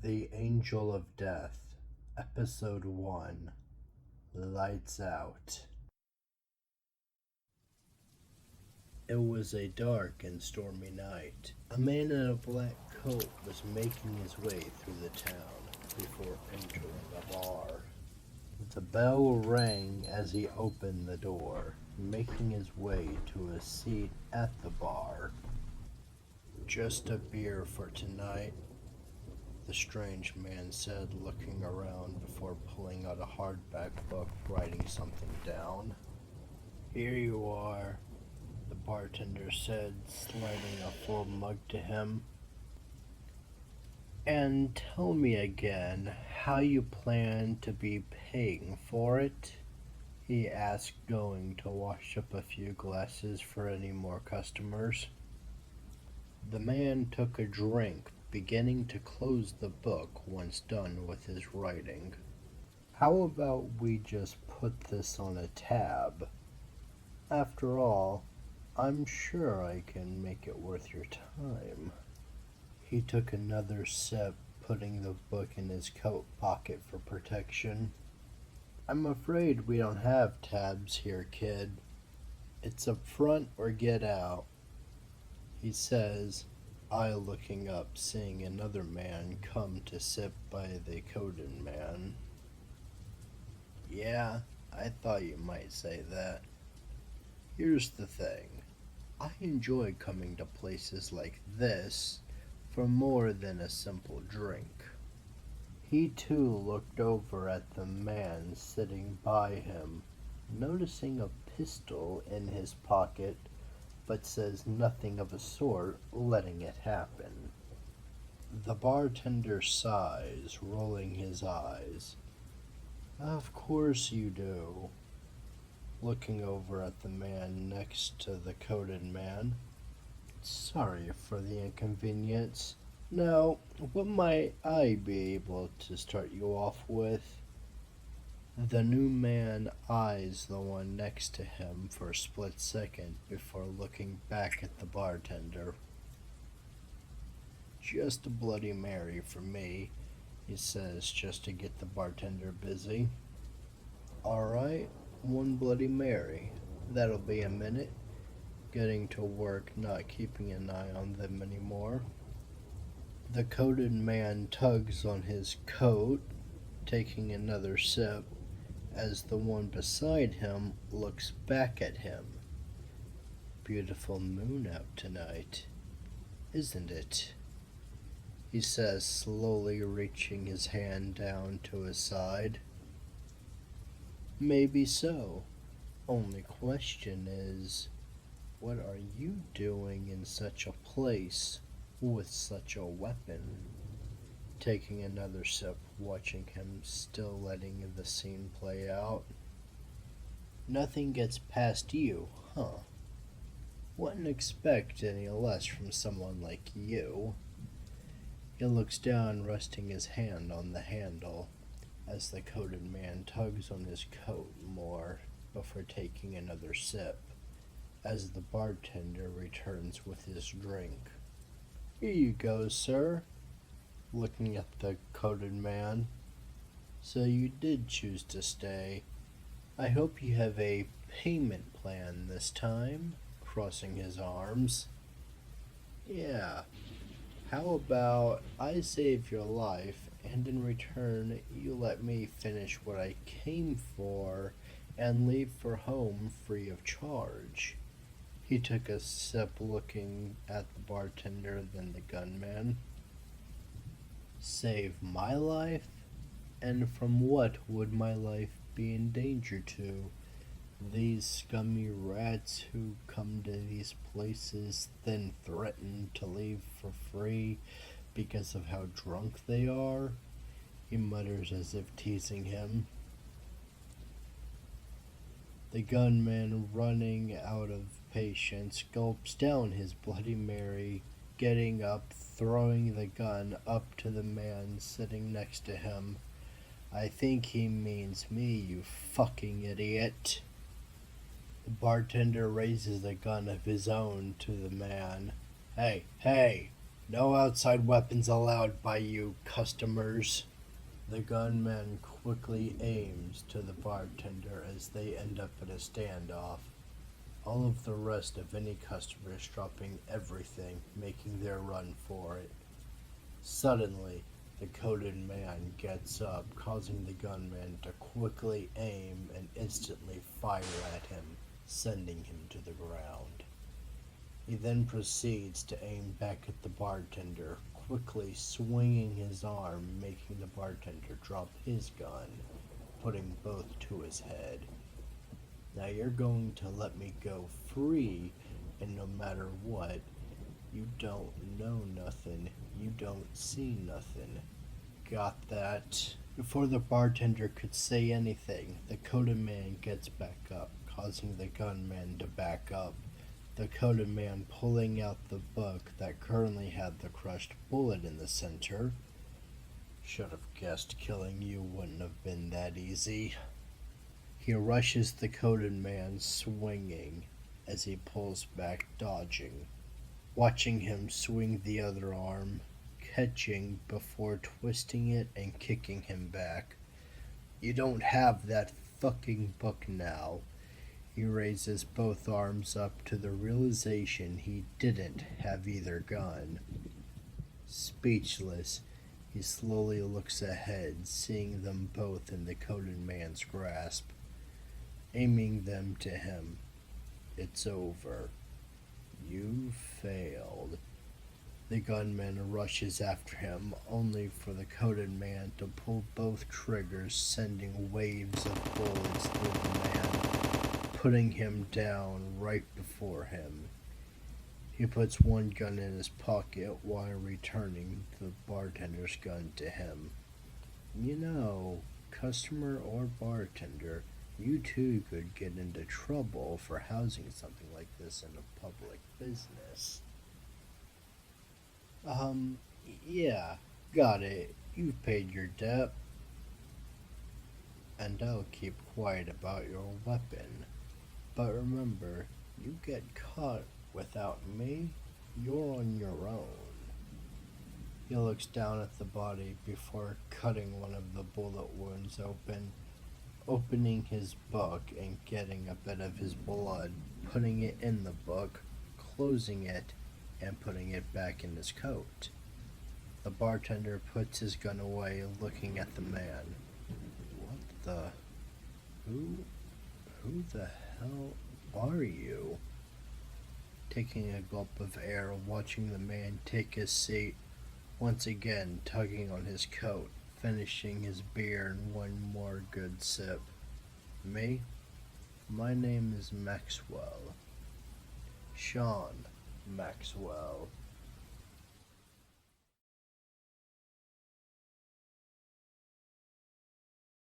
The Angel of Death, Episode 1, Lights Out. It was a dark and stormy night. A man in a black coat was making his way through the town before entering a bar. The bell rang as he opened the door, making his way to a seat at the bar. "Just a beer for tonight," the strange man said, looking around before pulling out a hardback book, writing something down. "Here you are," the bartender said, sliding a full mug to him. "And tell me again how you plan to be paying for it?" he asked, going to wash up a few glasses for any more customers. The man took a drink, beginning to close the book once done with his writing. "How about we just put this on a tab? After all, I'm sure I can make it worth your time." He took another sip, putting the book in his coat pocket for protection. "I'm afraid we don't have tabs here, kid. It's up front or get out," he says, eye looking up, seeing another man come to sit by the coated man. "Yeah, I thought you might say that. Here's the thing. I enjoy coming to places like this for more than a simple drink." He too looked over at the man sitting by him, noticing a pistol in his pocket, but says nothing of a sort, letting it happen. The bartender sighs, rolling his eyes. "Of course you do," looking over at the man next to the coated man. "Sorry for the inconvenience. Now, what might I be able to start you off with?" The new man eyes the one next to him for a split second before looking back at the bartender. "Just a Bloody Mary for me," he says, just to get the bartender busy. "Alright, one Bloody Mary. That'll be a minute." Getting to work, not keeping an eye on them anymore. The coated man tugs on his coat, taking another sip, as the one beside him looks back at him. "Beautiful moon out tonight, isn't it?" he says, slowly reaching his hand down to his side. "Maybe so. Only question is, what are you doing in such a place with such a weapon?" Taking another sip, watching him, still letting the scene play out. "Nothing gets past you, huh? Wouldn't expect any less from someone like you." He looks down, resting his hand on the handle, as the coated man tugs on his coat more before taking another sip, as the bartender returns with his drink. "Here you go, sir," looking at the coated man. "So you did choose to stay. I hope you have a payment plan this time," crossing his arms. "Yeah. How about I save your life, and in return you let me finish what I came for and leave for home free of charge?" He took a sip, looking at the bartender, then the gunman. "Save my life? And from what would my life be in danger to? These scummy rats who come to these places then threaten to leave for free because of how drunk they are?" he mutters as if teasing him. The gunman, running out of patience, gulps down his Bloody Mary, getting up, throwing the gun up to the man sitting next to him. "I think he means me, you fucking idiot." The bartender raises a gun of his own to the man. Hey, No outside weapons allowed by you customers. The gunman quickly aims to the bartender as they end up at a standoff. All of the rest of any customers dropping everything, making their run for it. Suddenly, the coated man gets up, causing the gunman to quickly aim and instantly fire at him, sending him to the ground. He then proceeds to aim back at the bartender, quickly swinging his arm, making the bartender drop his gun, putting both to his head. Now you're going to let me go free, and no matter what, you don't know nothing, you don't see nothing. Got that? Before the bartender could say anything, the coated man gets back up, causing the gunman to back up. The coated man pulling out the book that currently had the crushed bullet in the center. Should have guessed killing you wouldn't have been that easy. He rushes the coated man, swinging as he pulls back, dodging, watching him swing the other arm, catching before twisting it and kicking him back. You don't have that fucking book now. He raises both arms up to the realization he didn't have either gun. Speechless, he slowly looks ahead, seeing them both in the coated man's grasp, aiming them to him. It's over. You failed. The gunman rushes after him, only for the coated man to pull both triggers, sending waves of bullets through the man, putting him down right before him. He puts one gun in his pocket while returning the bartender's gun to him. You know, customer or bartender, you too could get into trouble for housing something like this in a public business. Yeah, got it. You've paid your debt. And I'll keep quiet about your weapon. But remember, you get caught without me, you're on your own. He looks down at the body before cutting one of the bullet wounds open, opening his book and getting a bit of his blood, putting it in the book, closing it, and putting it back in his coat. The bartender puts his gun away, looking at the man. What the? Who the hell are you? Taking a gulp of air, watching the man take his seat, once again tugging on his coat, finishing his beer in one more good sip. Me? My name is Maxwell. Sean Maxwell.